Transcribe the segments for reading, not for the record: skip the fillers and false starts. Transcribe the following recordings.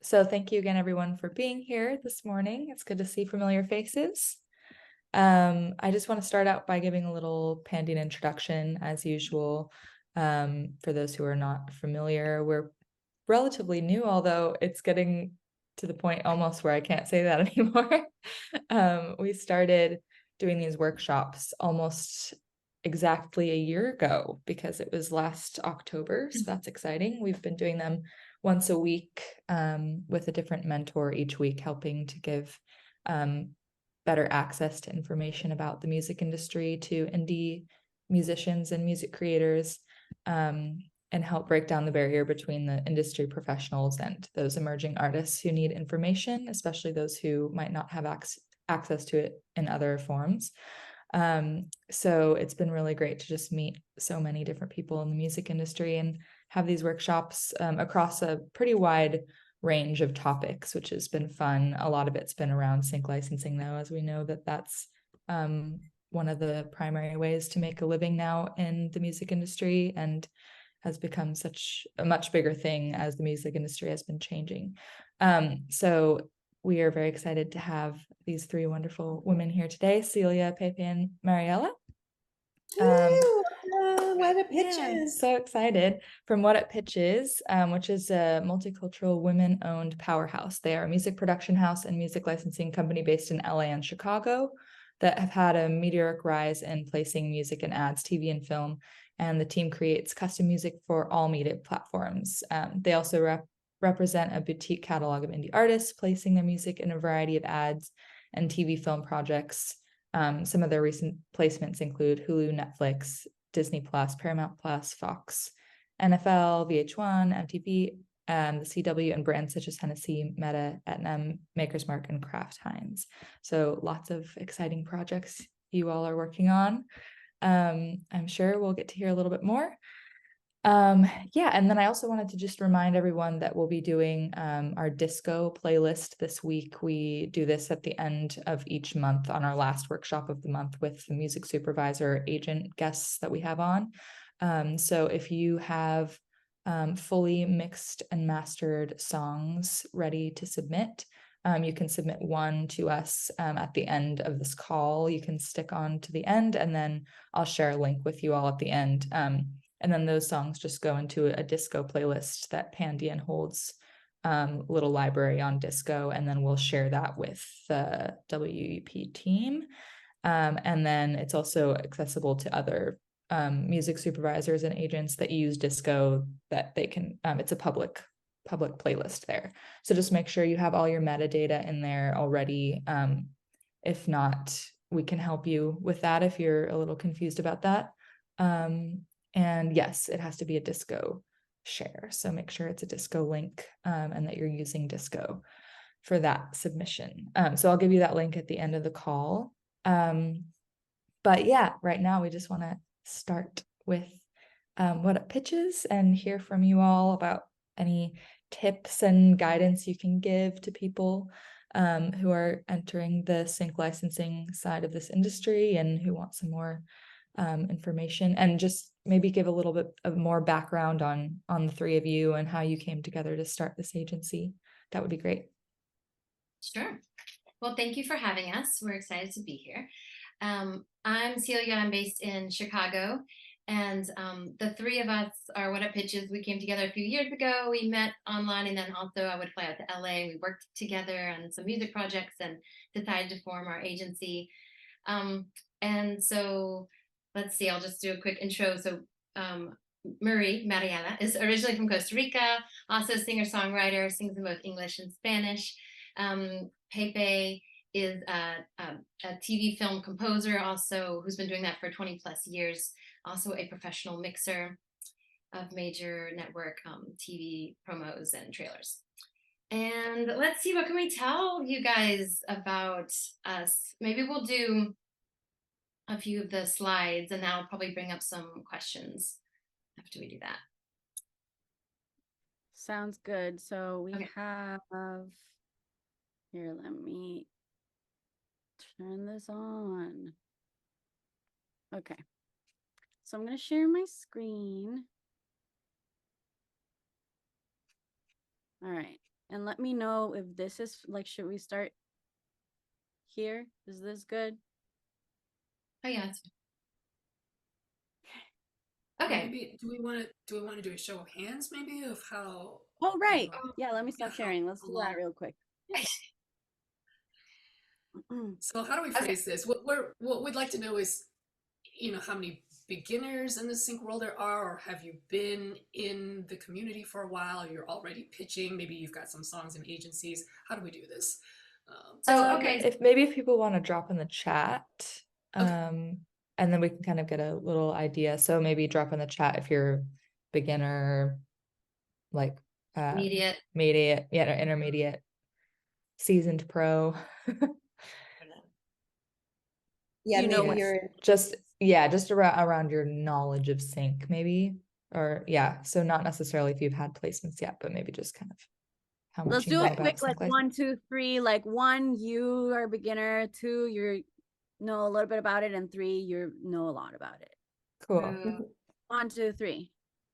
So thank you again, everyone, for being here this morning. It's good to see familiar faces. I just want to start out by giving a little Pandion introduction, as usual. For those who are not familiar, we're relatively new, although it's getting to the point almost where I can't say that anymore. We started doing these workshops almost exactly a year ago because it was last October. So that's exciting. We've been doing them once a week with a different mentor each week, helping to give better access to information about the music industry to indie musicians and music creators, and help break down the barrier between the industry professionals and those emerging artists who need information, especially those who might not have access to it in other forms. So it's been really great to just meet so many different people in the music industry and have these workshops across a pretty wide range of topics, which has been fun. A lot of it's been around sync licensing, though, as we know that that's one of the primary ways to make a living now in the music industry, and has become such a much bigger thing as the music industry has been changing. So we are very excited to have these three wonderful women here today, Celia, Pepe, and Mariella. What a Yeah, pitches. so excited. From What It Pitches, which is a multicultural women-owned powerhouse. They are a music production house and music licensing company based in LA and Chicago that have had a meteoric rise in placing music in ads, TV, and film. And the team creates custom music for all media platforms. They also represent a boutique catalog of indie artists, placing their music in a variety of ads and TV film projects. Some of their recent placements include Hulu, Netflix, Disney Plus, Paramount Plus, Fox, NFL, VH1, MTV, the CW, and brands such as Hennessy, Meta, Etnam, Maker's Mark, and Kraft Heinz. So lots of exciting projects you all are working on. I'm sure we'll get to hear a little bit more. Yeah, and then I also wanted to just remind everyone that we'll be doing our disco playlist this week. We do this at the end of each month on our last workshop of the month with the music supervisor agent guests that we have on. So if you have fully mixed and mastered songs ready to submit, you can submit one to us at the end of this call. You can stick on to the end, and then I'll share a link with you all at the end. And then those songs just go into a disco playlist that Pandion holds, little library on disco, and then we'll share that with the WEP team. And then it's also accessible to other music supervisors and agents that use disco, that they can, it's a public playlist there. So just make sure you have all your metadata in there already. If not, we can help you with that if you're a little confused about that. And yes, it has to be a disco share. So make sure it's a disco link, and that you're using disco for that submission. So I'll give you that link at the end of the call. But yeah, right now we just want to start with What It Pitches and hear from you all about any tips and guidance you can give to people who are entering the sync licensing side of this industry and who want some more information, and just maybe give a little bit of more background on the three of you and how you came together to start this agency. That would be great. Sure. Well, thank you for having us. We're excited to be here. I'm Celia. I'm based in Chicago, and the three of us are What It Pitches. We came together a few years ago. We met online, and then also I would fly out to LA. We worked together on some music projects and decided to form our agency. And so let's see, I'll just do a quick intro. So Mariela is originally from Costa Rica, also a singer-songwriter, sings in both English and Spanish. Pepe is a TV film composer also, who's been doing that for 20 plus years, also a professional mixer of major network TV promos and trailers. And let's see, what can we tell you guys about us? Maybe we'll do a few of the slides, and that'll probably bring up some questions after we do that. Sounds good. So we Okay. have here, let me turn this on. Okay. So I'm going to share my screen. All right. And let me know if this is like, should we start here? Is this good? Oh yeah. Okay. Maybe do we want to do a show of hands maybe of how? Oh, right. uh, Yeah, let me stop yeah, sharing. Let's do how that real quick. So how do we phrase this? What we'd like to know is, how many beginners in the sync world there are, or have you been in the community for a while? You're already pitching. Maybe you've got some songs in agencies. How do we do this? So okay. If people want to drop in the chat, Okay. and then we can kind of get a little idea. So maybe drop in the chat if you're beginner, like Immediate. mediate, yeah, or intermediate, seasoned pro. Yeah, You know maybe what- you're just around your knowledge of sync, maybe, or yeah. So not necessarily if you've had placements yet, but maybe just kind of how much Let's you do know a about quick, like sync 1, 2, 3. Like 1, you are a beginner. 2, you know a little bit about it, and 3, you know a lot about it. Cool. True. 1, 2, 3.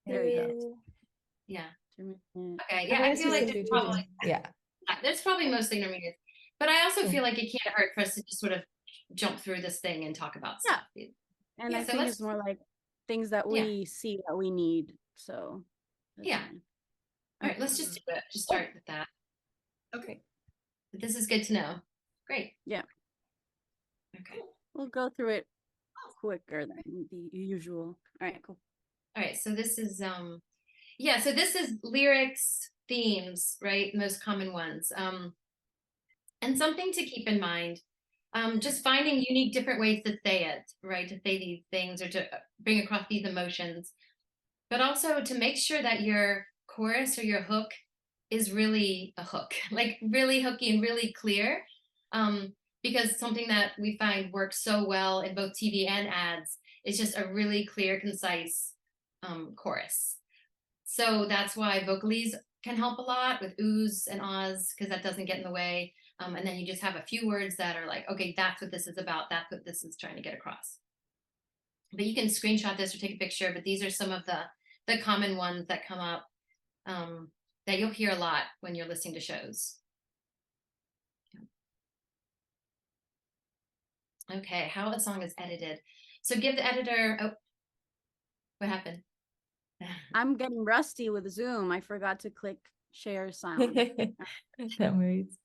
There we go. Yeah. Intermittent. Okay. Yeah. I feel like Two, it's two, two. probably Yeah. there's probably mostly intermediate, but I also Cool. feel like it can't hurt for us to just sort of jump through this thing and talk about Yeah. stuff. And Yeah, I so think let's- it's more like things that Yeah. we see that we need. So that's Yeah. fine. All right. Let's just do it. Just start with that. Okay. But this is good to know. Great. Yeah. Okay. We'll go through it quicker than the usual. All right, cool. All right. So this is yeah. So this is lyrics, themes, right? Most common ones. And something to keep in mind. Just finding unique different ways to say it, right? To say these things or to bring across these emotions, but also to make sure that your chorus or your hook is really a hook, like really hooky and really clear. Because something that we find works so well in both TV and ads is just a really clear, concise chorus. So that's why vocalese can help a lot with oohs and ahs, because that doesn't get in the way. And then you just have a few words that are like, okay, that's what this is about. That's what this is trying to get across. But you can screenshot this or take a picture, but these are some of the common ones that come up that you'll hear a lot when you're listening to shows. Okay, how a song is edited. So give the editor, oh, what happened? I'm getting rusty with Zoom. I forgot to click share sound. No worries.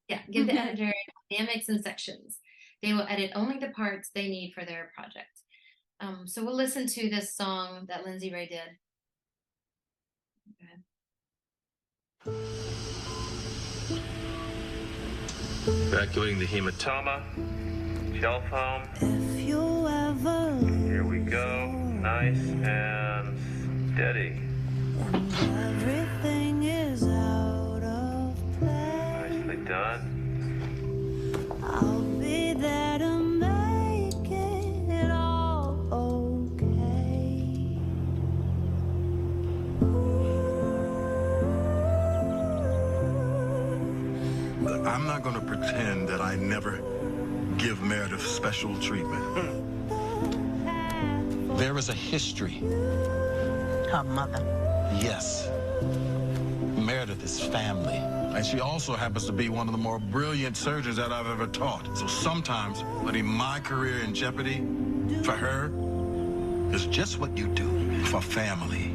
Yeah, give the editor dynamics and sections. They will edit only the parts they need for their project. So we'll listen to this song that Lindsay Ray did. Go ahead. Evacuating the hematoma, shell foam. If you ever Here we go. Nice and steady. everything is out of place, Nicely done. I'll be there to make it all okay. I'm not going to pretend that I never give Meredith special treatment. There is a history. her mother. Yes. Meredith is family. And she also happens to be one of the more brilliant surgeons that I've ever taught. So sometimes putting my career in jeopardy for her is just what you do for family.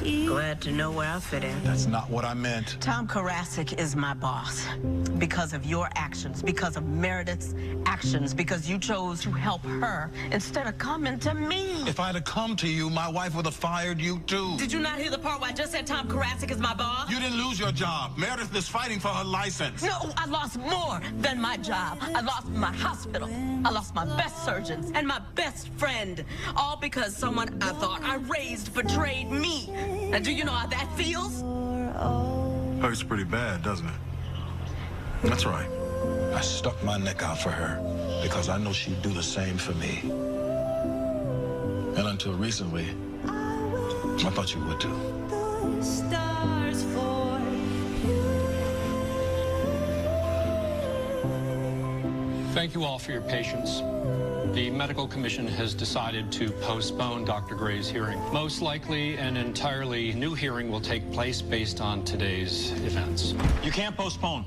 Glad to know where I fit in. That's not what I meant. Tom Karasik is my boss because of your actions, because of Meredith's actions, because you chose to help her instead of coming to me. If I'd have come to you, my wife would have fired you too. Did you not hear the part where I just said Tom Karasik is my boss? You didn't lose your job. Meredith is fighting for her license. No, I lost more than my job. I lost my hospital. I lost my best surgeons and my best friend. All because someone I thought I raised betrayed me. And do you know how that feels? Hurts pretty bad, doesn't it? That's right. I stuck my neck out for her because I know she'd do the same for me. And until recently, I thought you would too. Stars for Thank you all for your patience. The medical commission has decided to postpone Dr. Gray's hearing. Most likely, an entirely new hearing will take place based on today's events. You can't postpone.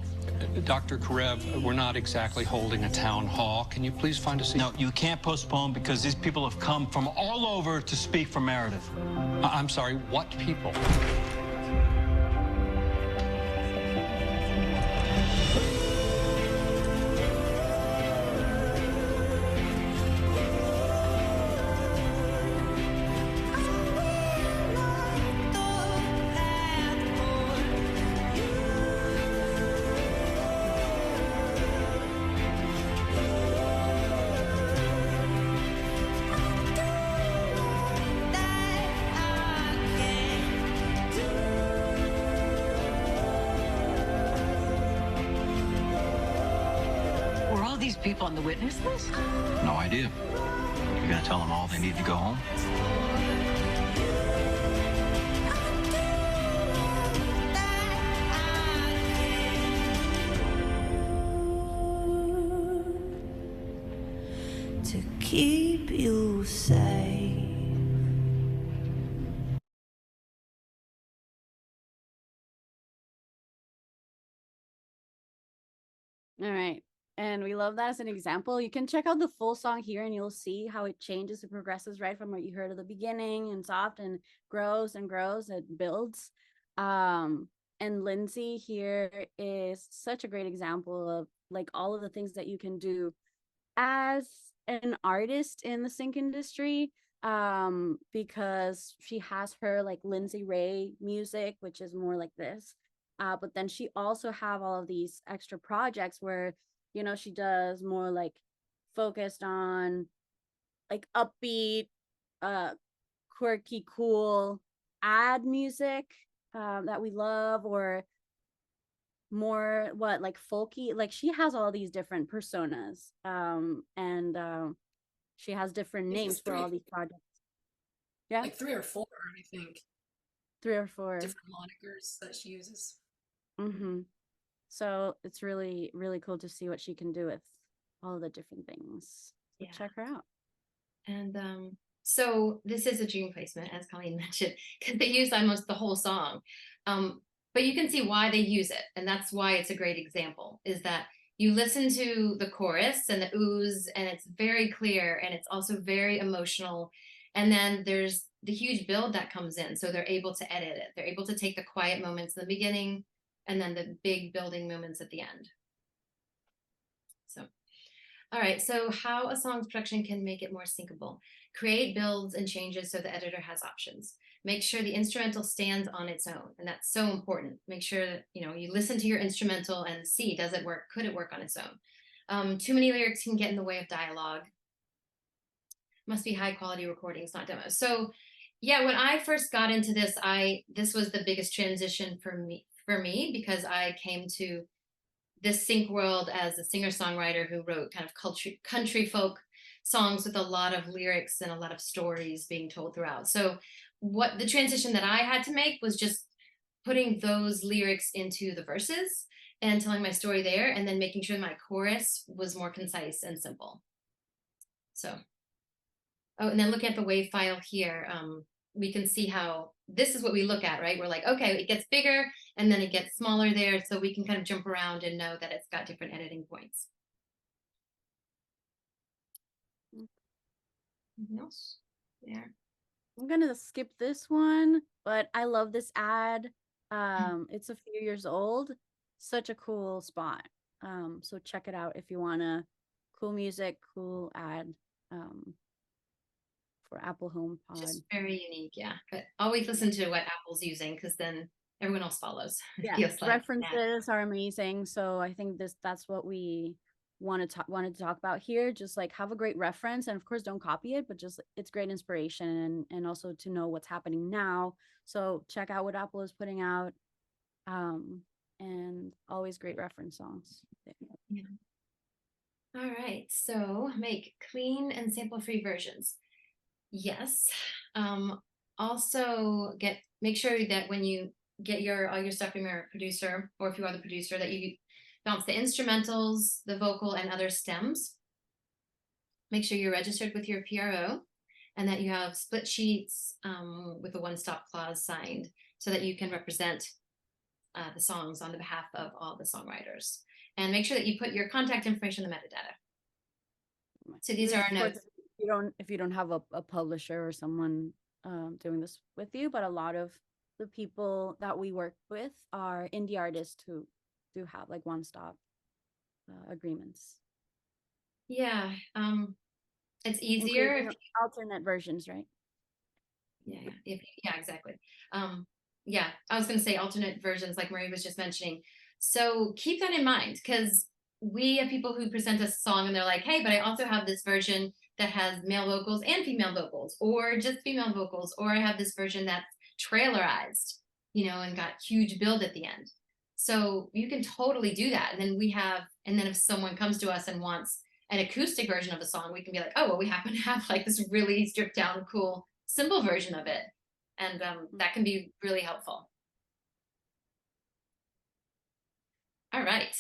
Dr. Karev, we're not exactly holding a town hall. Can you please find a seat? No, you can't postpone because these people have come from all over to speak for Meredith. I'm sorry, what people? Were all these people on the witness list? No idea. You're gonna tell them all they need to go home? to keep you safe. All right. And we love that as an example. You can check out the full song here and you'll see how it changes and progresses right from what you heard at the beginning and soft and grows, it builds. And Lindsay here is such a great example of like all of the things that you can do as an artist in the sync industry, because she has her like Lindsay Ray music, which is more like this. But then she also have all of these extra projects where, you know, she does more like focused on like upbeat, quirky, cool ad music that we love, or more like folky. Like she has all these different personas, and she has different names for all these projects. Yeah, like 3 or 4, I think. 3 or 4 different monikers that she uses. Mm-hmm. So it's really, really cool to see what she can do with all the different things. So Yeah. check her out. And so this is a June placement, as Colleen mentioned, because they use almost the whole song. But you can see why they use it. And that's why it's a great example, is that you listen to the chorus and the oohs, and it's very clear, and it's also very emotional. And then there's the huge build that comes in. So they're able to edit it. They're able to take the quiet moments in the beginning and then the big building moments at the end. So, all right, so how a song's production can make it more syncable. Create builds and changes so the editor has options. Make sure the instrumental stands on its own, and that's so important. Make sure that, you know, you listen to your instrumental and see, does it work? Could it work on its own? Too many lyrics can get in the way of dialogue. Must be high quality recordings, not demos. So yeah, when I first got into this, this was the biggest transition for me because I came to this sync world as a singer-songwriter who wrote kind of country folk songs with a lot of lyrics and a lot of stories being told throughout. So what the transition that I had to make was just putting those lyrics into the verses and telling my story there, and then making sure my chorus was more concise and simple. So, oh, and then looking at the wave file here, we can see how this is what we look at, right? We're like, okay, it gets bigger and then it gets smaller there. So we can kind of jump around and know that it's got different editing points. Anything else there? I'm gonna skip this one, but I love this ad. It's a few years old. Such a cool spot. So check it out if you wanna cool music, cool ad. For Apple HomePod. Just very unique, yeah. But always listen to what Apple's using, because then everyone else follows. Yeah, Feels like. references are amazing. So I think that's what we wanted to talk about here. Just like have a great reference, and of course don't copy it, but just it's great inspiration and also to know what's happening now. So check out what Apple is putting out, and always great reference songs. Yeah. All right, so make clean and sample-free versions. Yes. Also make sure that when you get all your stuff from your producer, or if you are the producer, that you bounce the instrumentals, the vocal, and other stems. make sure you're registered with your PRO and that you have split sheets with a one-stop clause signed so that you can represent the songs on the behalf of all the songwriters. And make sure that you put your contact information in the metadata. So these are our notes. If you don't have a publisher or someone doing this with you, but a lot of the people that we work with are indie artists who do have like one-stop agreements. Yeah, it's easier. Including alternate versions, right? Yeah, yeah, exactly. Yeah, I was going to say alternate versions, like Marie was just mentioning. So keep that in mind, because we have people who present us a song and they're like, hey, but I also have this version that has male vocals and female vocals, or just female vocals, or I have this version that's trailerized, you know, and got huge build at the end. So you can totally do that. And then if someone comes to us and wants an acoustic version of a song, we can be like, oh, well, we happen to have like this really stripped down, cool, simple version of it. And that can be really helpful. All right,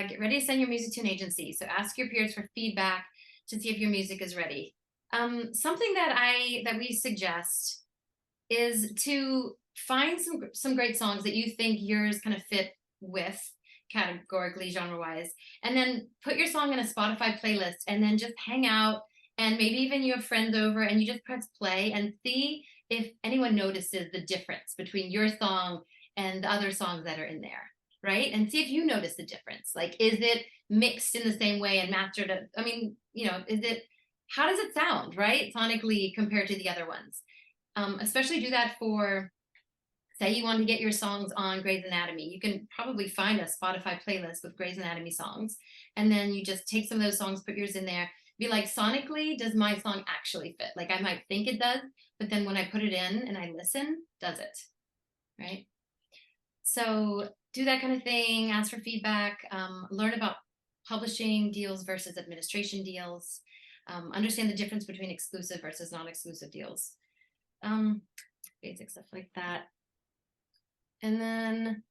get ready to send your music to an agency. So ask your peers for feedback to see if your music is ready. Something that we suggest is to find some great songs that you think yours kind of fit with categorically, genre-wise, and then put your song in a Spotify playlist and then just hang out, and maybe even you have friends over and you just press play and see if anyone notices the difference between your song and the other songs that are in there, right? And see if you notice the difference. Like, is it mixed in the same way and mastered? I mean, you know, how does it sound, right? Sonically compared to the other ones. Especially do that for, say you want to get your songs on Grey's Anatomy. You can probably find a Spotify playlist with Grey's Anatomy songs. And then you just take some of those songs, put yours in there, be like, sonically, does my song actually fit? Like, I might think it does, but then when I put it in and I listen, does it, right? So do that kind of thing, ask for feedback, learn about publishing deals versus administration deals, understand the difference between exclusive versus non-exclusive deals, basic stuff like that. And then,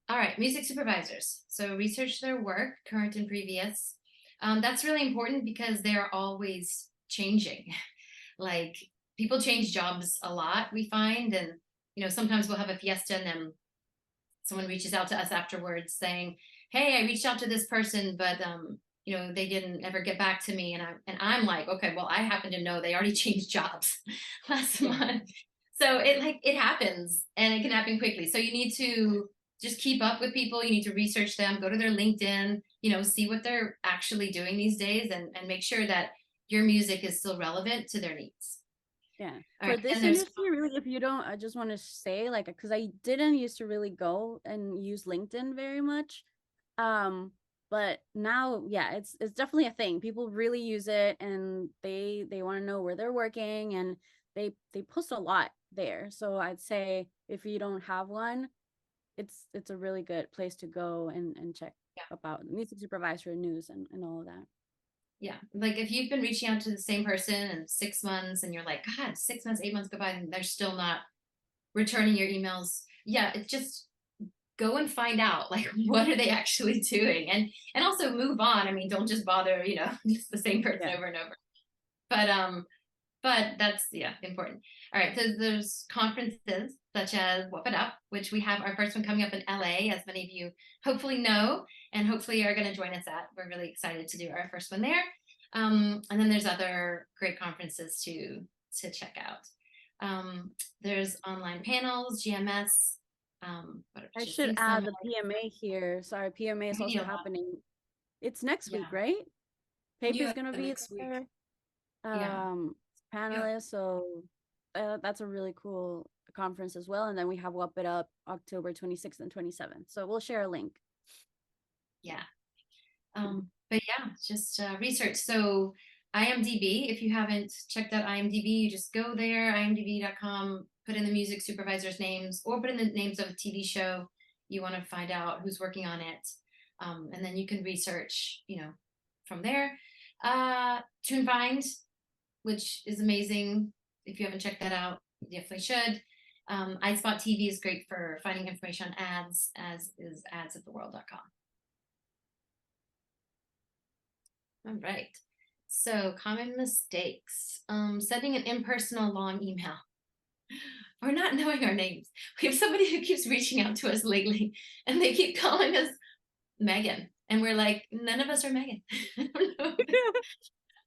all right, music supervisors. So research their work, current and previous. That's really important because they're always changing. Like, people change jobs a lot, we find, and you know, sometimes we'll have a fiesta and then someone reaches out to us afterwards saying, hey, I reached out to this person, but you know, they didn't ever get back to me. And I'm like, okay, well, I happen to know they already changed jobs last month. So it happens, and it can happen quickly. So you need to just keep up with people. You need to research them, go to their LinkedIn, you know, see what they're actually doing these days, and make sure that your music is still relevant to their needs. Yeah. All For right, this industry, really, if you don't, I just want to say, like, because I didn't used to really go and use LinkedIn very much. But now, yeah, it's definitely a thing. People really use it, and they want to know where they're working, and they post a lot there. So I'd say if you don't have one, it's a really good place to go and check about music supervisor news and all of that. Yeah, like if you've been reaching out to the same person in 6 months and you're like, God, 6 months, 8 months go by and they're still not returning your emails. Yeah, it's just go and find out, like, what are they actually doing, and also move on. I mean, don't just bother, you know, just the same person over and over. But that's, yeah, important. All right, so there's conferences such as Whoop It Up, which we have our first one coming up in LA, as many of you hopefully know, and hopefully are going to join us at. We're really excited to do our first one there. And then there's other great conferences to check out. There's online panels, GMS. I should add the PMA here. Sorry, PMA is also happening. It's next week, right? Pepe is going to be there. Panelists, so that's a really cool conference as well. And then we have Whoop It Up October 26th and 27th. So we'll share a link. Yeah. But yeah, just research. So IMDb, if you haven't checked out IMDb, you just go there, imdb.com, put in the music supervisors' names, or put in the names of a TV show you want to find out who's working on it. And then you can research, you know, from there. TuneFind, which is amazing. If you haven't checked that out, you definitely should. iSpot TV is great for finding information on ads, as is adsoftheworld.com. All right. So common mistakes. Sending an impersonal long email or not knowing our names. We have somebody who keeps reaching out to us lately and they keep calling us Megan. And we're like, none of us are Megan. I don't know.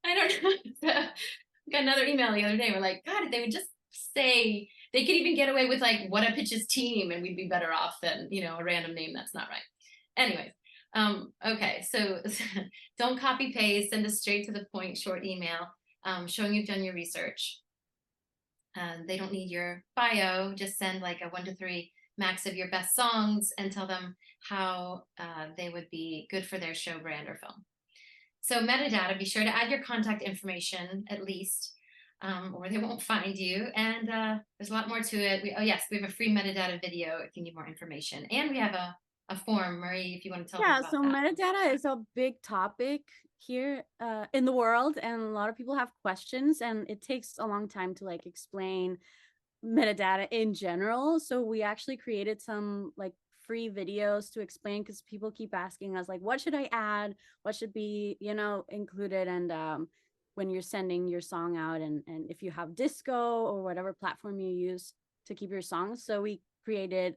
I don't know. So, we got another email the other day. We're like, God, if they would just say, they could even get away with like what a pitch's team and we'd be better off than, you know, a random name that's not right. Anyways, okay, so don't copy paste, send a straight to the point short email showing you've done your research. They don't need your bio, just send like a 1 to 3 max of your best songs and tell them how they would be good for their show, brand, or film. So metadata, be sure to add your contact information at least, or they won't find you. And there's a lot more to it. Oh yes, we have a free metadata video if you need more information. And we have a form, Marie, if you want to tell them about so that. metadata is a big topic here in the world, and a lot of people have questions, and it takes a long time to like explain metadata in general. So we actually created some like free videos to explain, because people keep asking us like, what should I add, what should be, you know, included, and when you're sending your song out, and if you have disco or whatever platform you use to keep your songs. So we created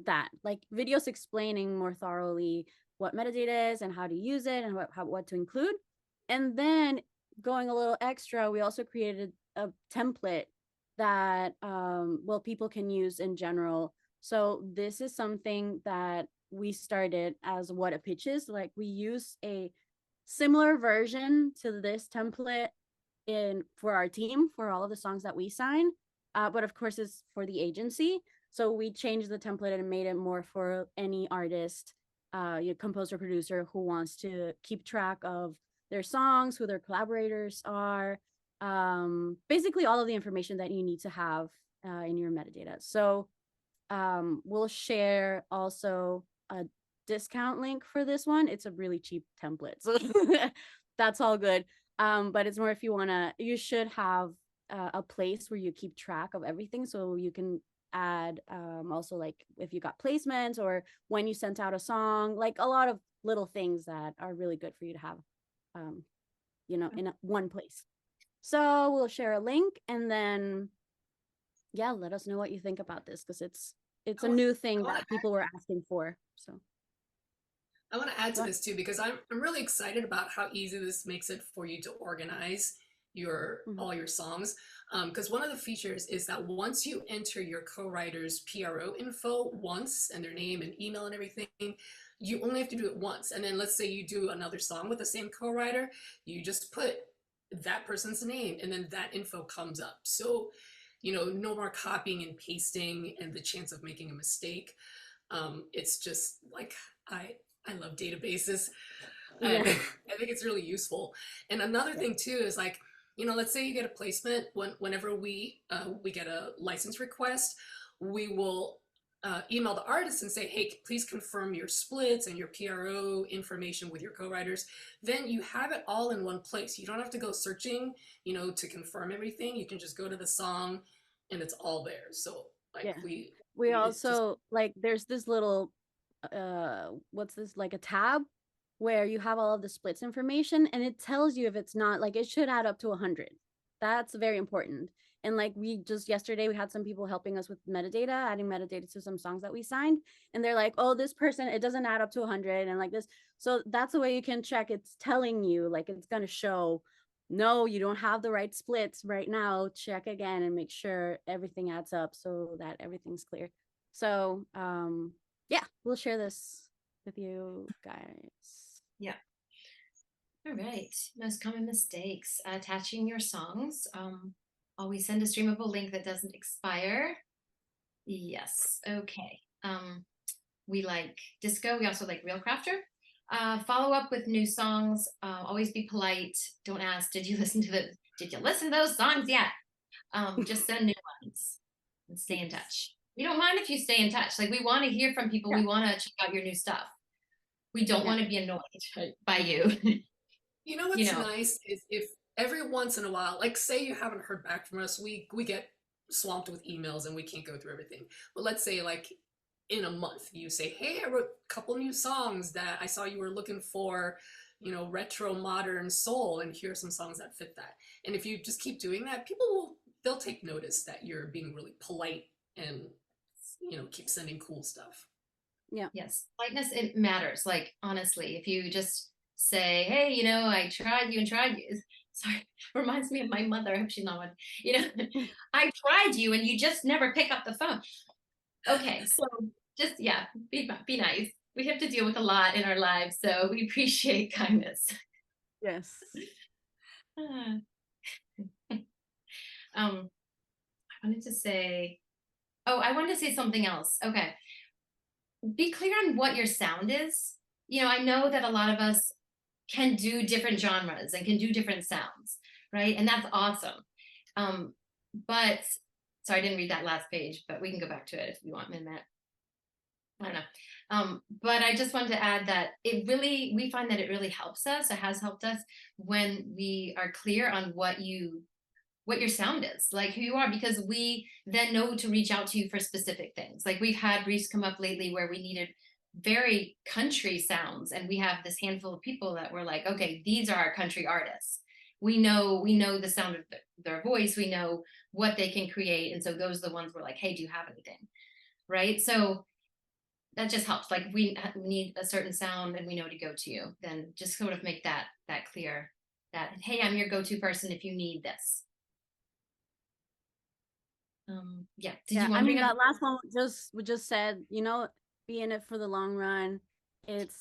that like videos explaining more thoroughly what metadata is and how to use it and what to include. And then going a little extra, we also created a template that well, people can use in general. So this is something that we started as What a Pitch is. Like, we use a similar version to this template for our team for all of the songs that we sign, but of course it's for the agency. So we changed the template and made it more for any artist, composer, producer who wants to keep track of their songs, who their collaborators are, basically all of the information that you need to have in your metadata. So we'll share also a discount link for this one. It's a really cheap template, so that's all good. But it's more if you wanna, you should have a place where you keep track of everything, so you can add also like if you got placements or when you sent out a song, like a lot of little things that are really good for you to have you know, in one place. So we'll share a link, and then yeah, let us know what you think about this, because it's a new thing that people were asking for. So I want to add to this too, because I'm really excited about how easy this makes it for you to organize your all your songs. Because one of the features is that once you enter your co-writer's PRO info once, and their name and email and everything, you only have to do it once. And then let's say you do another song with the same co-writer, you just put that person's name and then that info comes up. So, you know, no more copying and pasting and the chance of making a mistake. It's just like, I love databases. Yeah. I think it's really useful. And another thing too is like, you know, let's say you get a placement. Whenever we get a license request, we will email the artist and say, hey, please confirm your splits and your PRO information with your co-writers. Then you have it all in one place. You don't have to go searching, you know, to confirm everything. You can just go to the song and it's all there. So like we also like, there's this little what's this, like a tab where you have all of the splits information, and it tells you if it's not, like, it should add up to 100. That's very important. And like, we just yesterday we had some people helping us with metadata, adding metadata to some songs that we signed, and they're like, oh, this person, it doesn't add up to 100 and like this. So that's the way you can check. It's telling you, like, it's going to show, no, you don't have the right splits right now. Check again and make sure everything adds up so that everything's clear. So yeah, we'll share this with you guys. Yeah. All right. Most common mistakes. Attaching your songs. Always send a streamable link that doesn't expire. Yes. Okay. We like disco. We also like Real Crafter. Follow up with new songs. Always be polite. Don't ask, did you listen to those songs yet? Just send new ones and stay in touch. We don't mind if you stay in touch. Like, we want to hear from people. Yeah. We want to check out your new stuff. We don't want to be annoyed by you. You know what's nice is if every once in a while, like say you haven't heard back from us, we get swamped with emails and we can't go through everything. But let's say like in a month you say, hey, I wrote a couple new songs that I saw you were looking for, retro modern soul, and here are some songs that fit that. And if you just keep doing that, they'll take notice that you're being really polite and, keep sending cool stuff. Yeah. Yes. Politeness, it matters. Like, honestly, if you just say, hey, I tried you and tried you. Sorry, reminds me of my mother. I hope she's not one. I tried you and you just never pick up the phone. Okay, so just, be nice. We have to deal with a lot in our lives, so we appreciate kindness. Yes. I wanted to say something else. Okay. Be clear on what your sound is. I know that a lot of us can do different genres and can do different sounds, right? And that's awesome. But sorry, I didn't read that last page, but we can go back to it if you want in a minute. I don't know. But I just wanted to add that we find that it really helps us. It has helped us when we are clear on what your sound is, like who you are, because we then know to reach out to you for specific things. Like we've had briefs come up lately where we needed very country sounds, and we have this handful of people that were like, okay, these are our country artists. We know the sound of their voice. We know what they can create. And so those are the ones we're like, hey, do you have anything? Right. So that just helps. Like if we need a certain sound and we know to go to you, then just sort of make that clear that, hey, I'm your go-to person if you need this. Did you want I mean, to that last one we just said, be in it for the long run. It's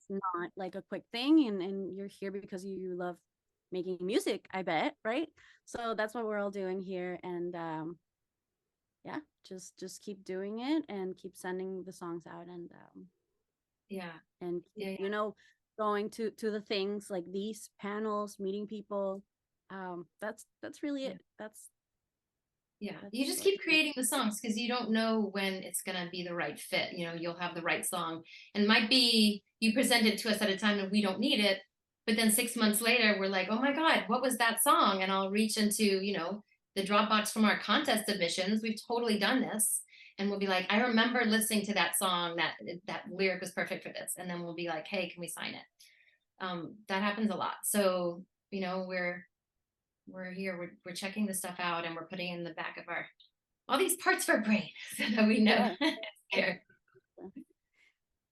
not like a quick thing, and you're here because you love making music, I bet, right? So that's what we're all doing here, and just keep doing it and keep sending the songs out, and going to the things like these panels, meeting people. That's really it. You just keep creating the songs, because you don't know when it's going to be the right fit. You'll have the right song, and it might be you present it to us at a time and we don't need it, but then 6 months later we're like, oh my God, what was that song? And I'll reach into the Dropbox from our contest submissions. We've totally done this, and we'll be like, I remember listening to that song, that lyric was perfect for this, and then we'll be like, hey, can we sign it? That happens a lot. So we're here, we're checking the stuff out, and we're putting it in the back of all these parts of our brain so that we know it's there.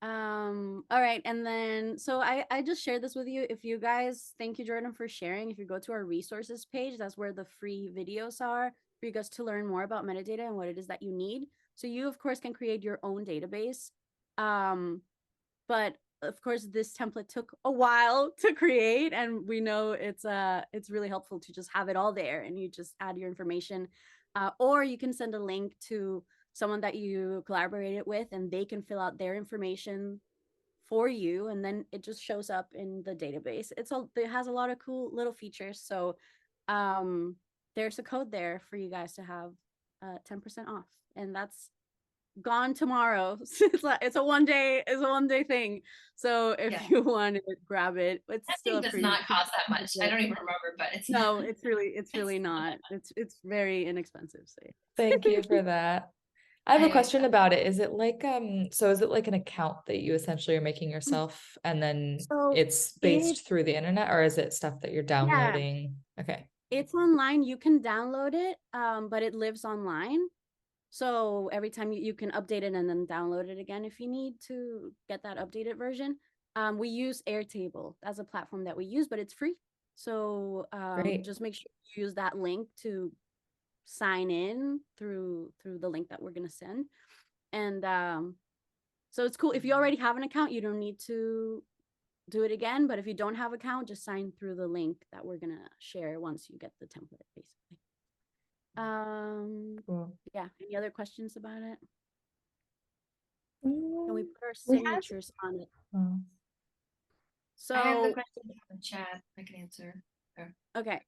All right, and then so I just shared this with you. If you guys, thank you, Jordan, for sharing. If you go to our resources page, that's where the free videos are for you guys to learn more about metadata and what it is that you need. So you, of course, can create your own database. But of course, this template took a while to create, and we know it's really helpful to just have it all there, and you just add your information, or you can send a link to someone that you collaborated with, and they can fill out their information for you, and then it just shows up in the database. It has a lot of cool little features. So there's a code there for you guys to have 10% off, and that's gone tomorrow. It's a one day thing. So if you want to grab it, it's that still thing does not cost that much. I don't even remember, but it's it's really not. It's very inexpensive. So Thank you for that. I have a question about it. Is it like is it like an account that you essentially are making yourself, and then it's based through the internet, or is it stuff that you're downloading? Okay. It's online. You can download it, but it lives online. So every time you can update it and then download it again if you need to get that updated version. We use Airtable as a platform that we use, but it's free. So just make sure you use that link to sign in through the link that we're going to send. And so it's cool. If you already have an account, you don't need to do it again. But if you don't have an account, just sign through the link that we're going to share once you get the template, basically. Cool. Yeah, any other questions about it? Can we put our signatures on it? So I have the question in the chat I can answer. Okay,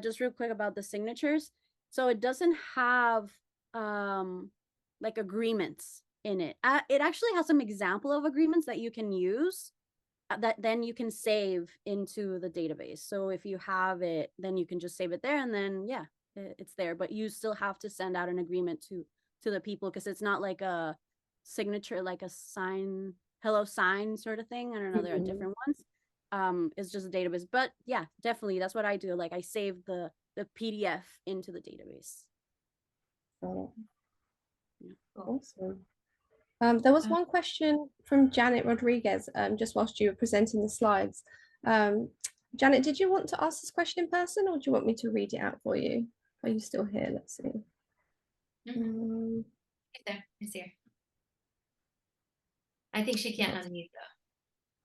just real quick about the signatures. So it doesn't have like agreements in it. It actually has some example of agreements that you can use that then you can save into the database. So if you have it, then you can just save it there, and then it's there. But you still have to send out an agreement to the people, because it's not like a signature, like a sign, hello sign sort of thing. I don't know, there are different ones. It's just a database. But yeah, definitely that's what I do. Like I save the PDF into the database. Oh, Yeah. awesome. There was Uh, one question from Janet Rodriguez, just whilst you were presenting the slides. Janet, did you want to ask this question in person, or do you want me to read it out for you? Are you still here? Let's see. Right there, I see her. I think she can't unmute though.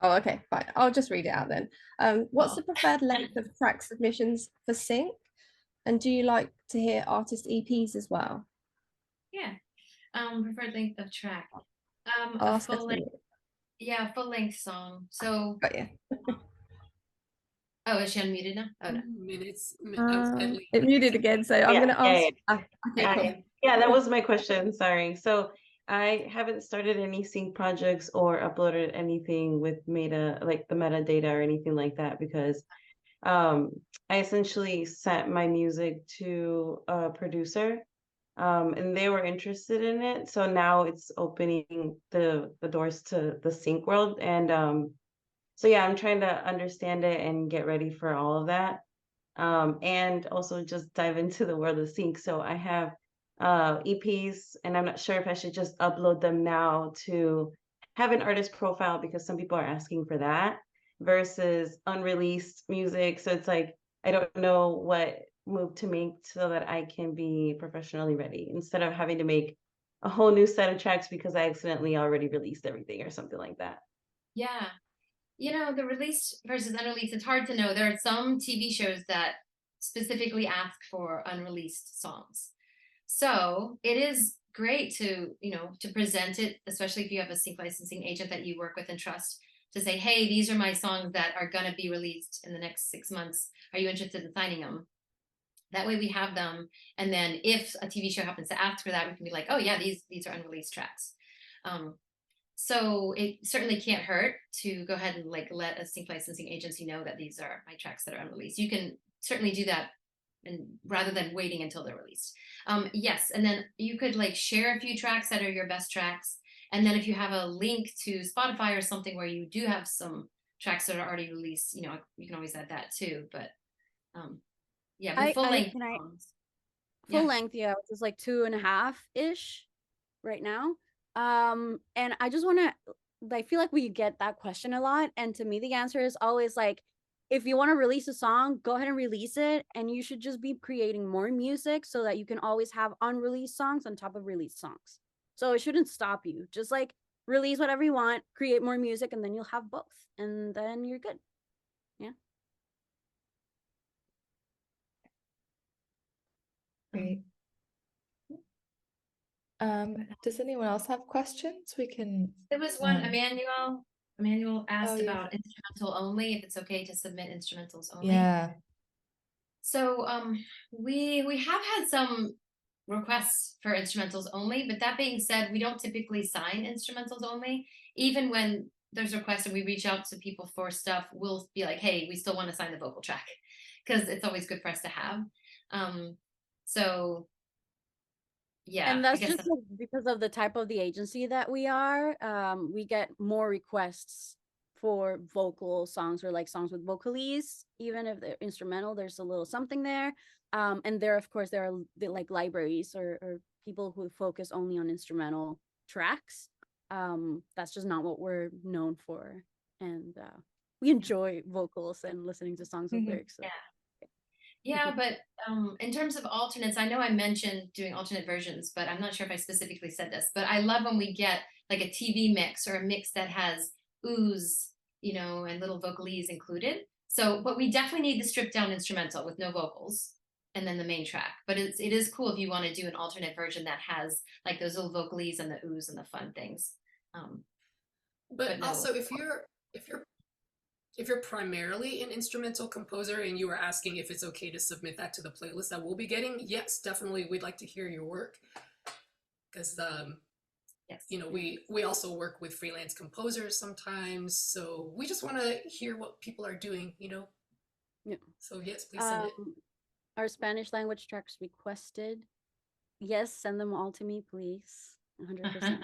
Oh, okay, fine. I'll just read it out then. What's the preferred length of track submissions for sync? And do you like to hear artist EPs as well? Yeah. Preferred length of track. I'll A ask her full to length, mute. yeah, full length song. So, Got you. oh, is she unmuted now? Oh no. Minutes, at least. It muted again, so I'm going to ask. Okay, cool. Yeah, that was my question. Sorry. So I haven't started any sync projects or uploaded anything with meta, like the metadata or anything like that, because I essentially sent my music to a producer, and they were interested in it. So now it's opening the doors to the sync world. And so yeah, I'm trying to understand it and get ready for all of that. And also just dive into the world of sync. So I have EPs, and I'm not sure if I should just upload them now to have an artist profile, because some people are asking for that, versus unreleased music. So it's like I don't know what move to make so that I can be professionally ready, instead of having to make a whole new set of tracks because I accidentally already released everything or something like that. Yeah. You know, the released versus unreleased, it's hard to know. There are some TV shows that specifically ask for unreleased songs. So it is great to, you know, to present it, especially if you have a sync licensing agent that you work with and trust, to say, hey, these are my songs that are going to be released in the next 6 months. Are you interested in signing them? That way we have them. And then if a TV show happens to ask for that, we can be like, oh yeah, these are unreleased tracks. So it certainly can't hurt to go ahead and like let a sync licensing agency know that these are my tracks that are unreleased. You can certainly do that, and rather than waiting until they're released. Yes, and then you could like share a few tracks that are your best tracks. And then if you have a link to Spotify or something where you do have some tracks that are already released, you know, you can always add that too. But yeah, but full length songs. Full length, yeah, which is like 2.5-ish right now. And I just want to, I feel like we get that question a lot. And to me, the answer is always like, if you want to release a song, go ahead and release it. And you should just be creating more music so that you can always have unreleased songs on top of released songs. So it shouldn't stop you. Just like release whatever you want, create more music, and then you'll have both. And then you're good. Yeah. Great. Does anyone else have questions? We can. There was one, Emmanuel asked Oh, yeah. about instrumental only, if it's okay to submit instrumentals only. Yeah. So we have had some requests for instrumentals only, but that being said, we don't typically sign instrumentals only. Even when there's requests and we reach out to people for stuff, we'll be like, hey, we still want to sign the vocal track, because it's always good for us to have. So yeah, and that's just because of the type of the agency that we are. We get more requests for vocal songs, or like songs with vocalies. Even if they're instrumental, there's a little something there. And there, of course, there are like libraries or people who focus only on instrumental tracks. That's just not what we're known for. And we enjoy vocals and listening to songs with lyrics. So. Yeah, but in terms of alternates, I know I mentioned doing alternate versions, but I'm not sure if I specifically said this, but I love when we get like a TV mix or a mix that has oohs, you know, and little vocalese included. So, but we definitely need the stripped down instrumental with no vocals and then the main track. But it is cool if you want to do an alternate version that has like those little vocalese and the oohs and the fun things. But no. Also, if you're primarily an instrumental composer and you were asking if it's okay to submit that to the playlist that we'll be getting, yes, definitely, we'd like to hear your work, because yes, you know, we also work with freelance composers sometimes, so we just want to hear what people are doing, you know. Yeah. So yes, please send it. Our Spanish language tracks requested. Yes, send them all to me, please. 100%.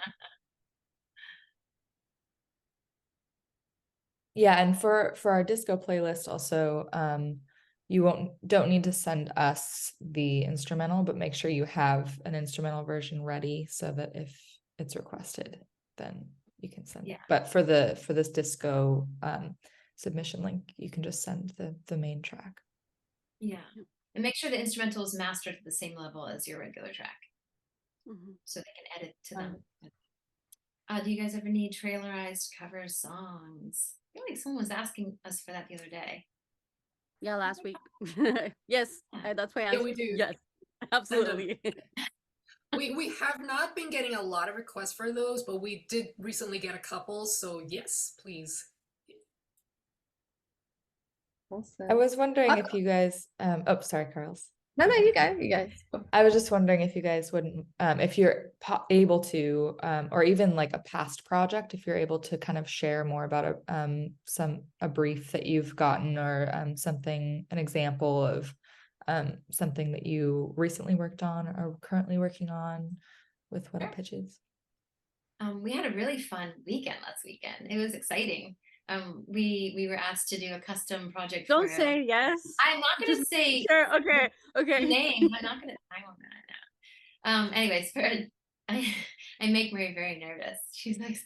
Yeah, and for our disco playlist also, you don't need to send us the instrumental, but make sure you have an instrumental version ready so that if it's requested, then you can send it. But for this disco submission link, you can just send the main track. Yeah. And make sure the instrumental is mastered at the same level as your regular track. So they can edit to them. Do you guys ever need trailerized cover songs? I feel like someone was asking us for that the other day. Yeah, last week. Yes, that's why I asked. we do. Yes, absolutely. We have not been getting a lot of requests for those, but we did recently get a couple. So yes, please. Awesome. I was wondering if you guys, oh, sorry, Carlos. No, you go. I was just wondering if you guys wouldn't, if you're able to, or even like a past project, if you're able to kind of share more about a brief that you've gotten, or something, an example of something that you recently worked on or currently working on with What It Pitches. We had a really fun weekend last weekend. It was exciting. We were asked to do a custom project. Don't say yes. I'm not going to say sure. Okay. name. I'm not going to. I won't know. Anyways, I make Mary very nervous. She's like,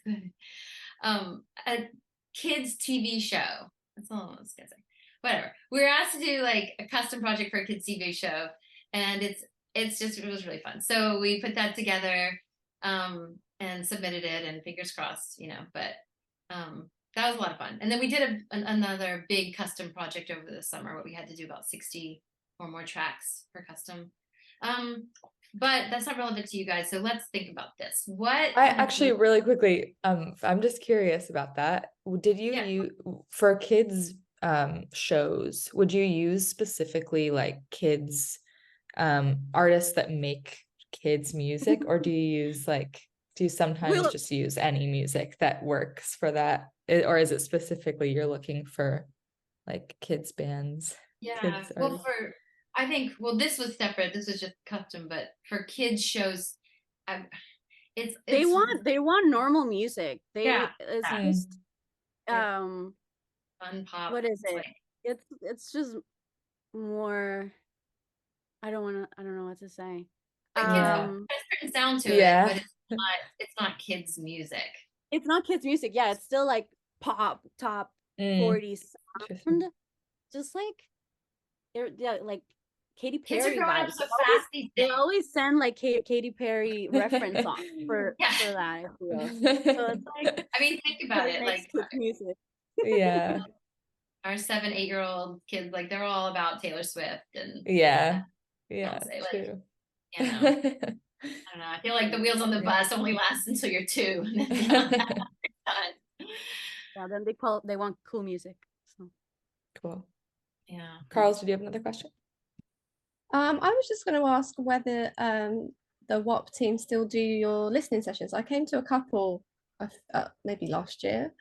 a kids TV show. That's all I was gonna say. Whatever. We were asked to do like a custom project for a kids TV show, and it was really fun. So we put that together, and submitted it, and fingers crossed, but that was a lot of fun. And then we did another big custom project over the summer where we had to do about 60 or more tracks for custom. But that's not relevant to you guys. So let's think about this. I actually really quickly, I'm just curious about that. Did you use for kids shows, would you use specifically like kids artists that make kids music, or do you sometimes just use any music that works for that? Or is it specifically you're looking for like kids bands? Yeah. Well, this was separate. This was just custom, but for kids shows, they want normal music. It's just fun pop. What is it? It's just more. I don't know what to say. There's a certain sound to it, but it's not kids music. It's not kids music. Yeah, it's still like pop top 40s sound. Just like like Katy Perry. Kids are growing up so fast these days. They always send like Katy Perry reference songs for that. I feel. So it's like, I mean, think about it. Like kids music. Yeah. Our 7-8-year-old kids, like they're all about Taylor Swift and true. I don't know. I feel like the wheels on the bus only last until you're 2. Yeah, then they want cool music. So cool. Yeah. Carlos, did you have another question? I was just going to ask whether the WAP team still do your listening sessions. I came to a couple of maybe last year.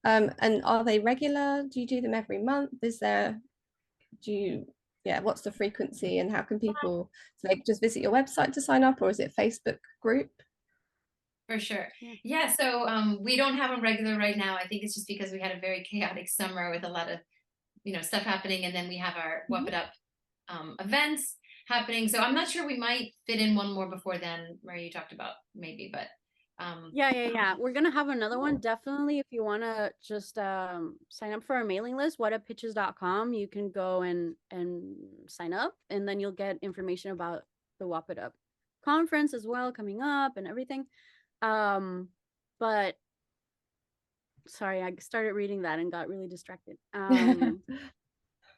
And are they regular? Do you do them every month? What's the frequency, and how can people, so they just visit your website to sign up, or is it Facebook group? For sure. Yeah. So we don't have them regular right now. I think it's just because we had a very chaotic summer with a lot of, stuff happening. And then we have our Wap It Up events happening. So I'm not sure, we might fit in one more before then, where you talked about maybe, but yeah. We're gonna have another one. Definitely, if you want to just sign up for our mailing list, whatupitches.com, you can go and sign up, and then you'll get information about the Wap It Up conference as well coming up and everything. But sorry, I started reading that and got really distracted.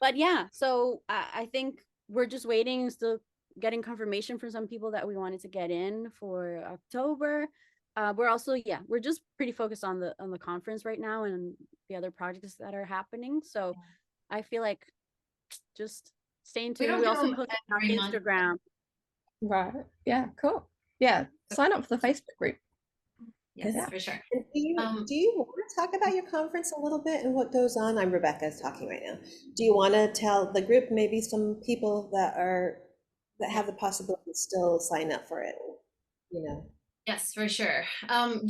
But yeah, so I think we're just waiting, still getting confirmation from some people that we wanted to get in for October. We're also, we're just pretty focused on the conference right now and the other projects that are happening. So I feel like just stay tuned. We also post on Instagram. Right. Yeah, cool. Yeah. Sign up for the Facebook group. Yes, for sure. And do you want to talk about your conference a little bit and what goes on? I'm Rebecca talking right now. Do you want to tell the group maybe some people that have the possibility to still sign up for it? Yes, for sure. So,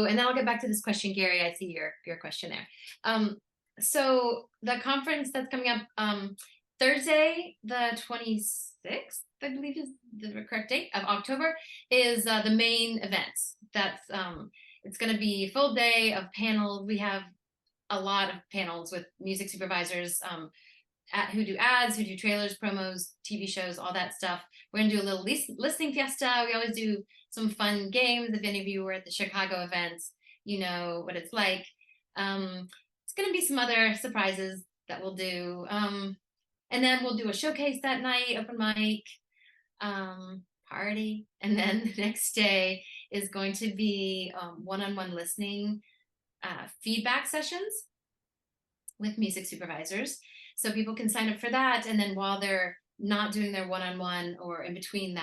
and then I'll get back to this question, Gary. I see your question there. So the conference that's coming up Thursday, the 26th, I believe is the correct date of October, is the main event. That's it's going to be a full day of panels. We have a lot of panels with music supervisors who do ads, who do trailers, promos, TV shows, all that stuff. We're gonna do a little listening fiesta. We always do some fun games. If any of you were at the Chicago events, you know what it's like. It's gonna be some other surprises that we'll do. And then we'll do a showcase that night, open mic, party. And then the next day is going to be one-on-one listening feedback sessions with music supervisors. So people can sign up for that. And then while they're not doing their one-on-one or in between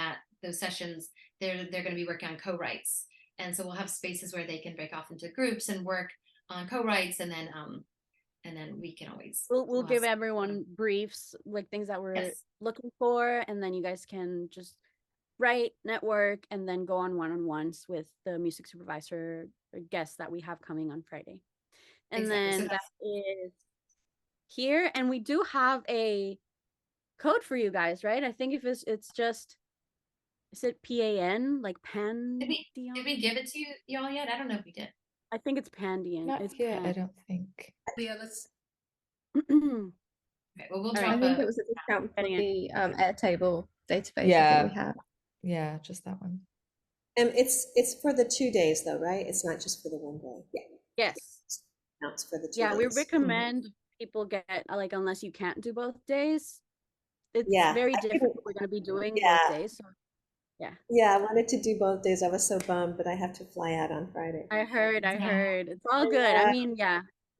those sessions, they're going to be working on co-writes. And so we'll have spaces where they can break off into groups and work on co-writes, and then we can always we'll give everyone briefs, like things that we're looking for, and then you guys can just write, network, and then go on one-on-ones with the music supervisor or guests that we have coming on Friday. And then so that is here, and we do have a code for you guys, right? I think if it's just, is it PAN, like Pandion? Did we give it to y'all yet? I don't know if we did. I think it's Pandion. Not it's yet, I don't think. Yeah, let's. Okay, well, we'll drop I think it was a discount for the Airtable database. Yeah. I think we have. Yeah, just that one. It's for the 2 days though, right? It's not just for the 1 day. Yeah. Yes. Counts for the 2 yeah, days. we recommend people get, like, unless you can't do both days. It's very different. We're going to be doing both days. So yeah, I wanted to do both days. I was so bummed, but I have to fly out on Friday. I heard. It's all good. I mean,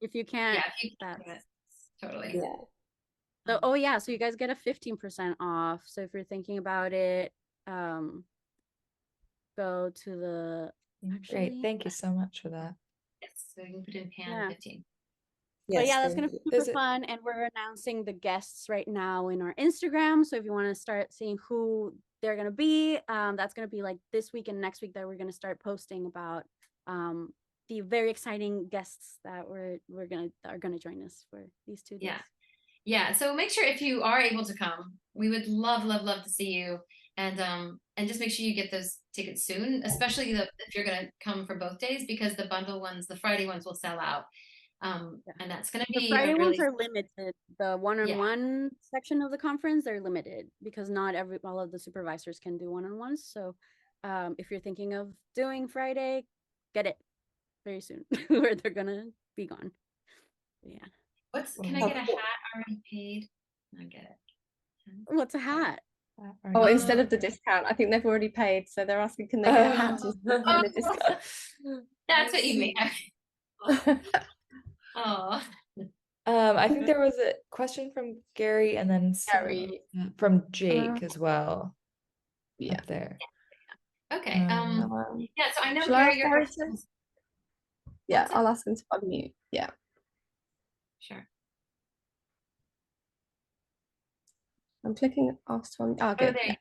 if you can't, totally. Yeah. So, so you guys get a 15% off. So if you're thinking about it, go to the. Great, thank you so much for that. Yes, so you can put in Pan 15. But yeah, that's gonna be super fun, and we're announcing the guests right now in our Instagram. So if you want to start seeing who they're gonna be, that's gonna be like this week and next week that we're gonna start posting about the very exciting guests that are gonna join us for these 2 days. Yeah. So make sure if you are able to come, we would love to see you, and just make sure you get those tickets soon, especially if you're gonna come for both days, because the bundle ones, the Friday ones, will sell out. And that's going to be the Friday ones are limited. The one-on-one section of the conference, they're limited because not all of the supervisors can do one-on-ones. So if you're thinking of doing Friday, get it very soon where they're gonna be gone. Yeah. Can I get a hat already paid? I get it. What's a hat? Oh, instead of the discount, I think they've already paid, so they're asking, can they get a hat instead of the discount? That's what you mean. Oh. I think there was a question from Gary, and then from Jake as well. Yeah. Up there. Okay. Yeah, so I know Shall I Gary, ask Gary to- Yeah, I'll ask him to unmute. Yeah. Sure. I'm clicking ask to unmute. Oh, good. there you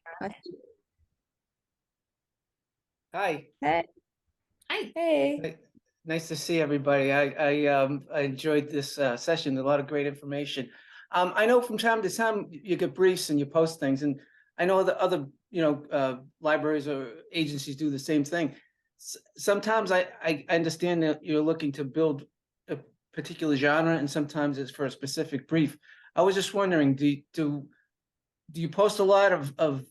Hi. Hey. Hi. Hey. Nice to see everybody. I enjoyed this session. A lot of great information. I know from time to time you get briefs and you post things, and I know that other libraries or agencies do the same thing. Sometimes I understand that you're looking to build a particular genre, and sometimes it's for a specific brief. I was just wondering, do you post a lot of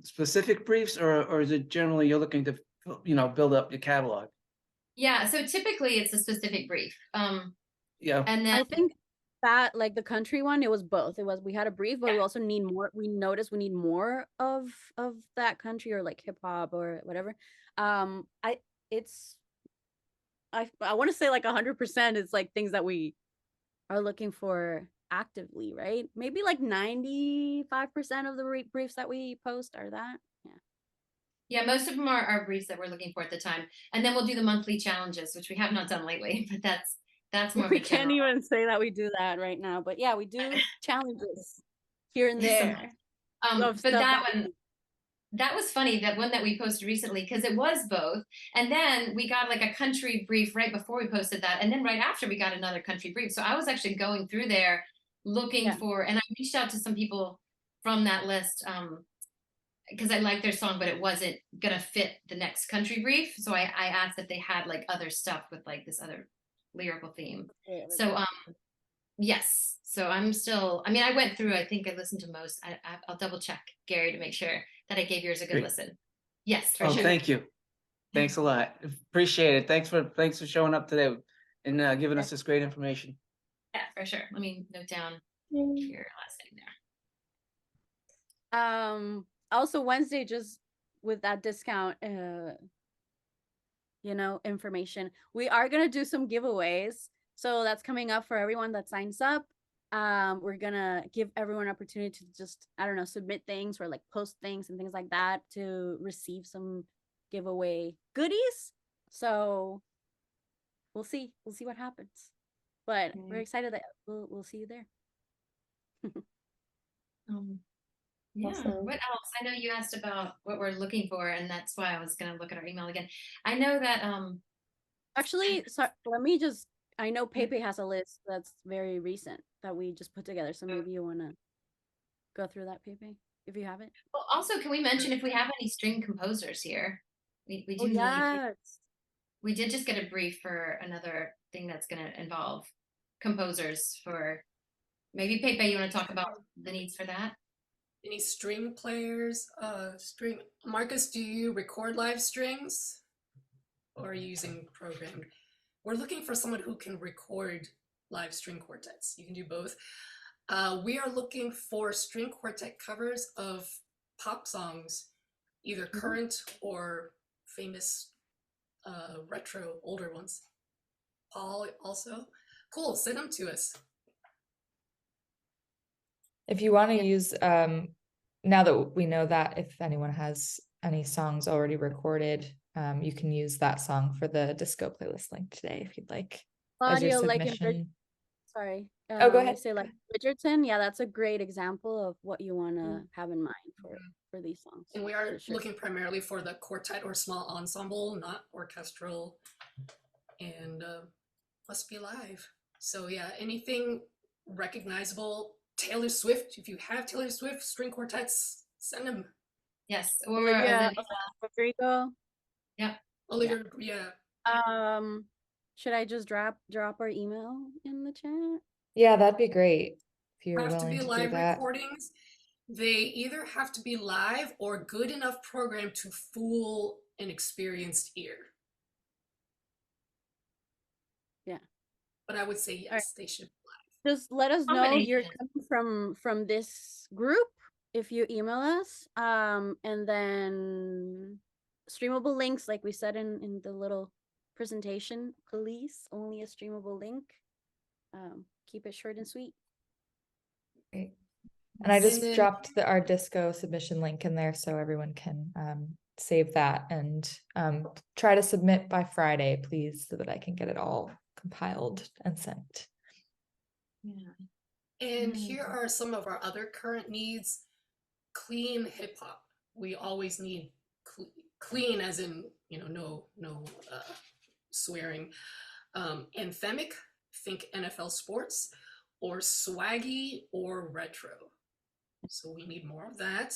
specific briefs, or is it generally you're looking to build up your catalog? Yeah, so typically it's a specific brief. Yeah. And then I think that, like the country one, it was both. We had a brief, but we also need more. We noticed we need more of that country, or like hip hop or whatever. I want to say like 100% is like things that we are looking for actively, right? Maybe like 95% of the briefs that we post are that. Yeah, most of them are briefs that we're looking for at the time, and then we'll do the monthly challenges, which we have not done lately. But that's more. We can't even say that we do that right now, but yeah, we do challenges here and there. But that one, that was funny, that one that we posted recently, because it was both. And then we got like a country brief right before we posted that. And then right after we got another country brief. So I was actually going through there looking for, and I reached out to some people from that list because I liked their song, but it wasn't gonna fit the next country brief. So I asked if they had like other stuff with like this other lyrical theme. So yes. So I'm still, I mean, I went through, I think I listened to most. I'll double check, Gary, to make sure that I gave yours a good Great. listen. Yes, for Oh, sure. thank you. Thanks a lot. Appreciate it. Thanks for showing up today and giving us this great information. Yeah, for sure. Let me note down your last name there. Also Wednesday, just with that discount, information, we are gonna do some giveaways. So that's coming up for everyone that signs up. We're gonna give everyone an opportunity to just, I don't know, submit things or like post things and things like that to receive some giveaway goodies. So we'll see what happens, but we're excited that we'll see you there. Yeah. Awesome. What else? I know you asked about what we're looking for, and that's why I was gonna look at our email again. I know that actually, sorry, I know Pepe has a list that's very recent that we just put together. So maybe you wanna go through that, Pepe, if you have it. Well, also, can we mention if we have any string composers here? We do Oh, need. yes. We did just get a brief for another thing that's going to involve composers for. Maybe Pepe, you want to talk about the needs for that? Any string players? Marcus, do you record live strings, or are you using programmed? We're looking for someone who can record live string quartets. You can do both. We are looking for string quartet covers of pop songs, either current or famous retro older ones. Paul also. Cool, send them to us. If you want to use, now that we know that, if anyone has any songs already recorded, you can use that song for the disco playlist link today if you'd like. As your Audio, like in submission. sorry. Oh, go You ahead. say like Bridgerton. Yeah, that's a great example of what you want to have in mind for these songs. And we are sure. looking primarily for the quartet or small ensemble, not orchestral, and must be live. So yeah, anything recognizable. Taylor Swift, if you have Taylor Swift string quartets, send them. Yes, or Olivia Rodrigo. Yeah. Olivia, yeah. Should I just drop our email in the chat? Yeah, that'd be great if you're Have to willing be to do live that. recordings. They either have to be live or good enough program to fool an experienced ear. Yeah. But I would say yes, they should be live. Just let us know you're coming from this group if you email us. And then streamable links, like we said in the little presentation, please, only a streamable link. Keep it short and sweet. Great. And I just dropped our disco submission link in there so everyone can save that and try to submit by Friday, please, so that I can get it all compiled and sent. Yeah. And here are some of our other current needs. Clean hip hop. We always need clean, as in, no swearing. Anthemic, think NFL sports, or swaggy or retro. So we need more of that.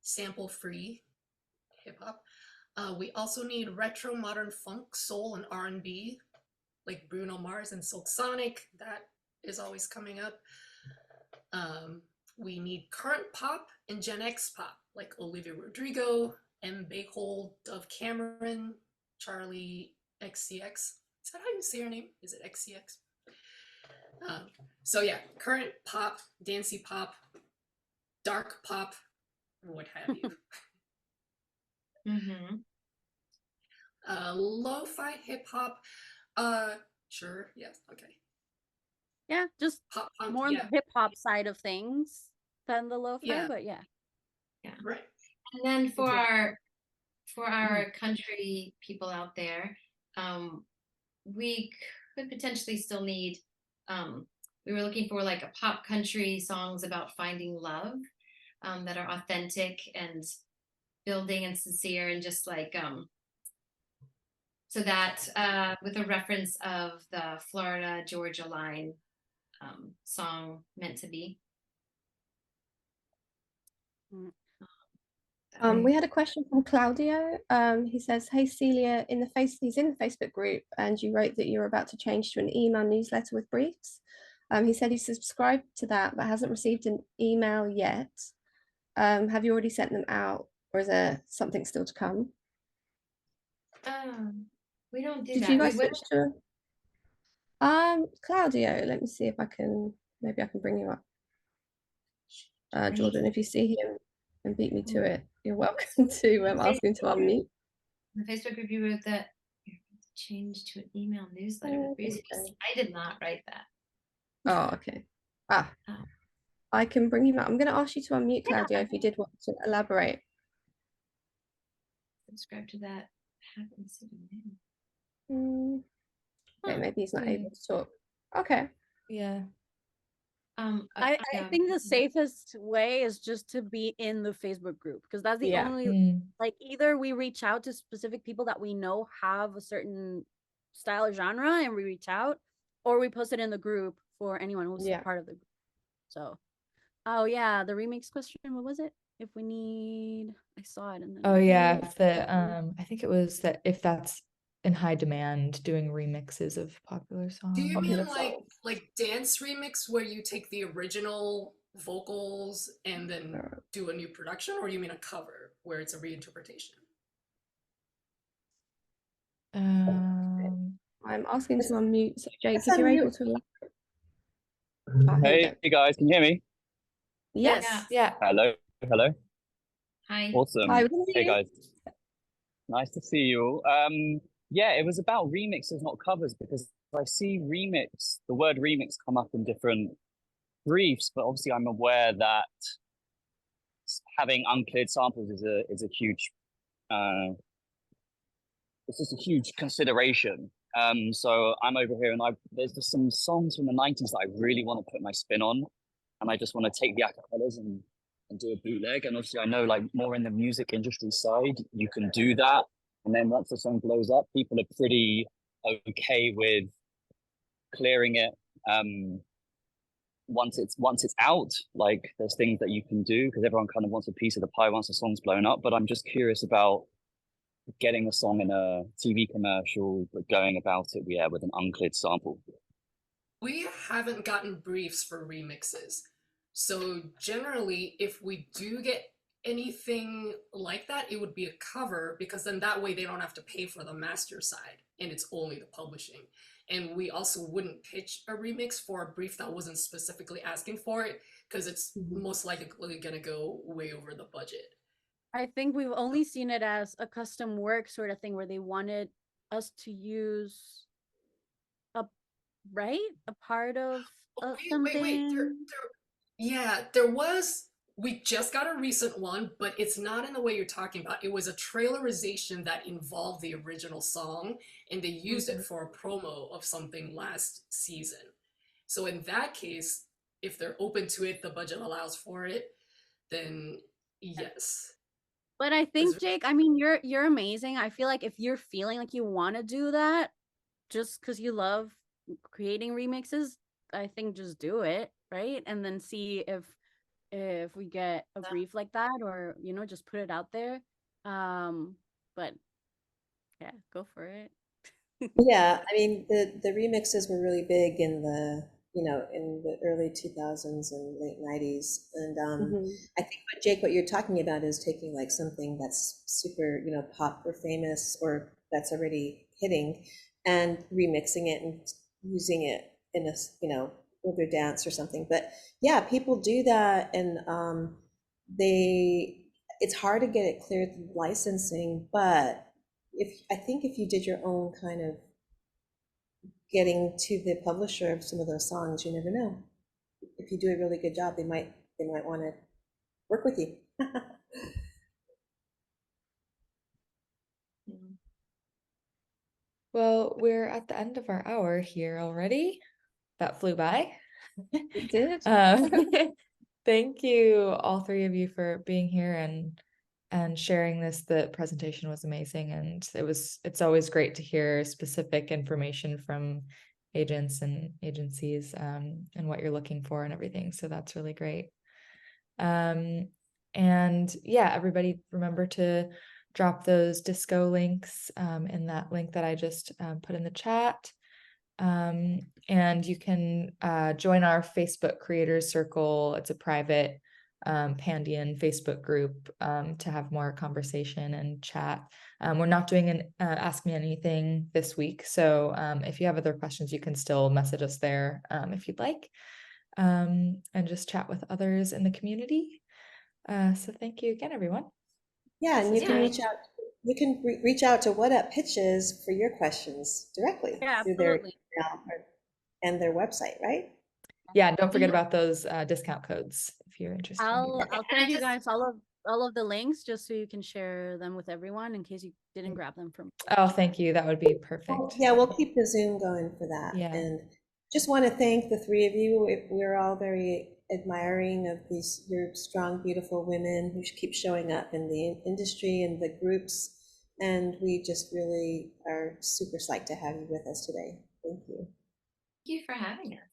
Sample-free hip-hop. We also need retro, modern funk, soul, and R&B, like Bruno Mars and Silk Sonic. That is always coming up. We need current pop and Gen X pop, like Olivia Rodrigo, M. Bakehole, Dove Cameron, Charlie XCX. Is that how you say her name? Is it XCX? So yeah, current pop, dancey pop, dark pop, what have you. Lo-fi hip hop. Sure. Yes. Okay. Yeah, just pop, more on the hip hop side of things than the lo-fi, but yeah. Right. And then for our country people out there, we could potentially still need. We were looking for like a pop country songs about finding love. that are authentic and building and sincere, and just like so that with a reference of the Florida Georgia line song "Meant to Be." We had a question from Claudio. He says, "Hey Celia, he's in the Facebook group, and you wrote that you're about to change to an email newsletter with briefs." He said he subscribed to that but hasn't received an email yet. Have you already sent them out, or is there something still to come? We don't do Did that. you guys We would. switch to? Claudio, let me see if I can. Maybe I can bring you up. Jordan, if you see him and beat me to it, you're welcome to ask him to unmute. The Facebook group, you wrote that change to an email newsletter with briefs. I did not write that. Oh, okay. I can bring him up. I'm going to ask you to unmute, Claudio, if you did want to elaborate. Subscribe to that. Happens to be Okay, maybe he's not able to talk. Okay. Yeah. I think the safest way is just to be in the Facebook group, because that's the only like, either we reach out to specific people that we know have a certain style or genre and we reach out, or we post it in the group for anyone who's part of the group. So oh yeah, the remix question, what was it? If we need, I saw it in the if the I think it was that if that's in high demand, doing remixes of popular songs. Do you mean like dance remix where you take the original vocals and then do a new production, or you mean a cover where it's a reinterpretation? I'm asking to unmute. So Jake, if you're able to elaborate. Hey guys, can you hear me? Yes. Yeah. Hello. Hi. Awesome. Hi, Hey guys. Nice to see you all. Yeah, it was about remixes, not covers, because I see the word remix come up in different briefs, but obviously I'm aware that having uncleared samples is a huge it's just a huge consideration. So I'm over here and there's just some songs from the 90s that I really want to put my spin on, and I just want to take the acapellas and do a bootleg. And obviously I know, like, more in the music industry side, you can do that. And then once the song blows up, people are pretty okay with clearing it. Once it's out, like, there's things that you can do because everyone kind of wants a piece of the pie once the song's blown up. But I'm just curious about getting a song in a TV commercial, but going about it, with an uncleared sample. We haven't gotten briefs for remixes. So generally, if we do get anything like that, it would be a cover, because then that way they don't have to pay for the master side and it's only the publishing. And we also wouldn't pitch a remix for a brief that wasn't specifically asking for it, because it's most likely going to go way over the budget. I think we've only seen it as a custom work sort of thing where they wanted us to use a part of something. There was. We just got a recent one, but it's not in the way you're talking about. It was a trailerization that involved the original song, and they used it for a promo of something last season. So in that case, if they're open to it, the budget allows for it, then yes. But I think, Jake, I mean, you're amazing. I feel like if you're feeling like you want to do that just because you love creating remixes, I think just do it, right? And then see if we get a brief like that, or just put it out there. But yeah, go for it. Yeah, I mean, the remixes were really big in the in the early 2000s and late 90s, and I think what you're talking about is taking like something that's super pop or famous, or that's already hitting, and remixing it and using it in a with their dance or something. But yeah, people do that, and it's hard to get it cleared through licensing, but I think if you did your own kind of getting to the publisher of some of those songs, you never know. If you do a really good job, they might want to work with you. Well, we're at the end of our hour here already. That flew by. It did. Thank you, all three of you, for being here and sharing this. The presentation was amazing, and it's always great to hear specific information from agents and agencies, and what you're looking for and everything. So that's really great. And yeah, everybody remember to drop those disco links in that link that I just put in the chat. And you can join our Facebook Creators Circle. It's a private Pandion Facebook group to have more conversation and chat. We're not doing an Ask Me Anything this week, so if you have other questions, you can still message us there if you'd like, and just chat with others in the community. So thank you again, everyone. Yeah, and This you is can great. reach out. You can reach out to What Up Pitches for your questions directly Yeah, through their absolutely. email and their website, right? Yeah, and don't forget Mhm. about those discount codes if you're interested in doing that. I'll send you guys all of the links just so you can share them with everyone in case you didn't grab them from. Oh, thank you. That would be perfect. Yeah, we'll keep the Zoom going for that. Yeah. And just want to thank the three of you. We're all very admiring of these, your strong, beautiful women who keep showing up in the industry and the groups. And we just really are super psyched to have you with us today. Thank you. Thank you for having us.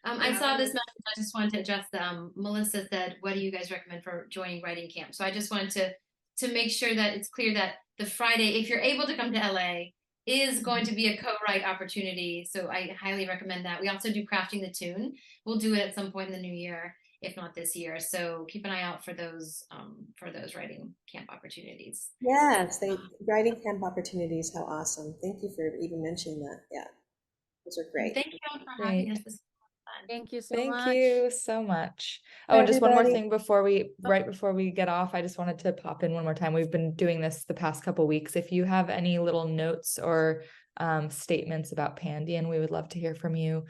I saw this message. I just wanted to address the Melissa said, what do you guys recommend for joining writing camp? So I just wanted to make sure that it's clear that the Friday, if you're able to come to LA, is going to be a co-write opportunity. So I highly recommend that. We also do Crafting the Tune. We'll do it at some point in the new year, if not this year. So keep an eye out for those writing camp opportunities. Yes, writing camp opportunities. How awesome. Thank you for even mentioning that. Yeah, those are great. Thank you all for having us. This was fun. Thank you so Thank much. you so much. Bye, Oh, and just one more everybody. thing before right before we get off, I just wanted to pop in one more time. We've been doing this the past couple weeks. If you have any little notes or statements about Pandion, we would love to hear from you.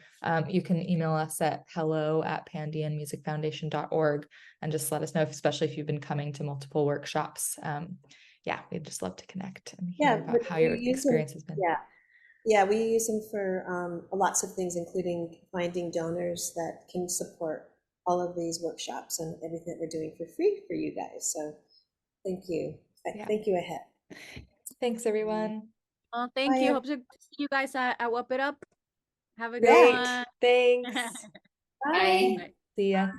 You can email us at hello@pandionmusicfoundation.org and just let us know, especially if you've been coming to multiple workshops. Yeah, we'd just love to connect and hear about how your experience has been. Yeah, we use them for lots of things, including finding donors that can support all of these workshops and everything that we're doing for free for you guys. So thank you. Thank you ahead. Thanks, everyone. Oh, thank Bye, you. Hope to see you guys at Whoop It Up. Have a good Great. one. Thanks. Bye. See ya.